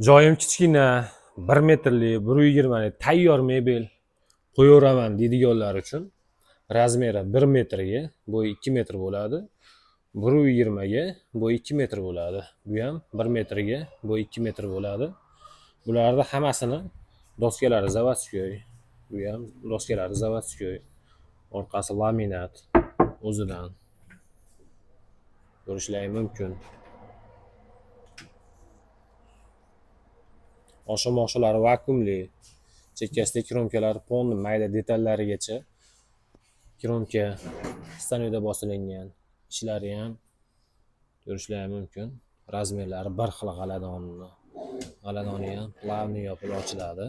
Joyim kichkina, 1 metrli, 120 lik tayyor mebel qo'yaveraman deydiganlar uchun razmeri 1 metrga, bo'yi 2 metr bo'ladi. 120 ga bo'yi 2 metr bo'ladi. Bu ham 1 metrga, bo'yi 2 metr bo'ladi. Bularni hammasini doskalari заводской. Bu ham doskalari заводской. Orqasi laminat o'zidan. Ko'rishlaring mumkin. Osha-moshalari vakuumli. Chekkasidagi kromkalari polni mayda detallarigacha kromka stanoyda bosilingan. Ishlari ham ko'rishlaring mumkin. Razmerlari bir xil g'aladonni. G'aladoni ham plavni yopilib ochiladi.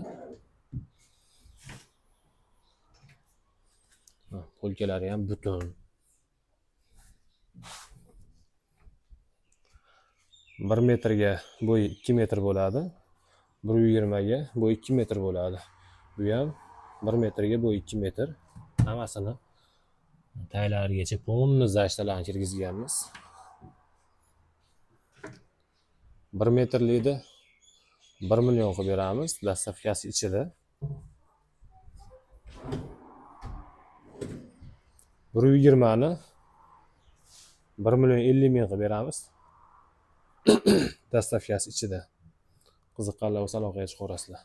Polkalari ham butun. 1 metrga bo'yi 2 metr bo'ladi. 120 ga bo'yi 2 metr bo'ladi. Bu ham 1 metrga bo'yi 2 metr. Hammasini taylarigacha polni zashtalarni kirgizganmiz. 1 metrlikni 1 million qilib beramiz, dastavkasi ichida. 120 ni 1 million 50 ming qilib beramiz. Dastavkasi ichida. Qiziqqanlar bo'lsa aloqaga chiqaverasizlar.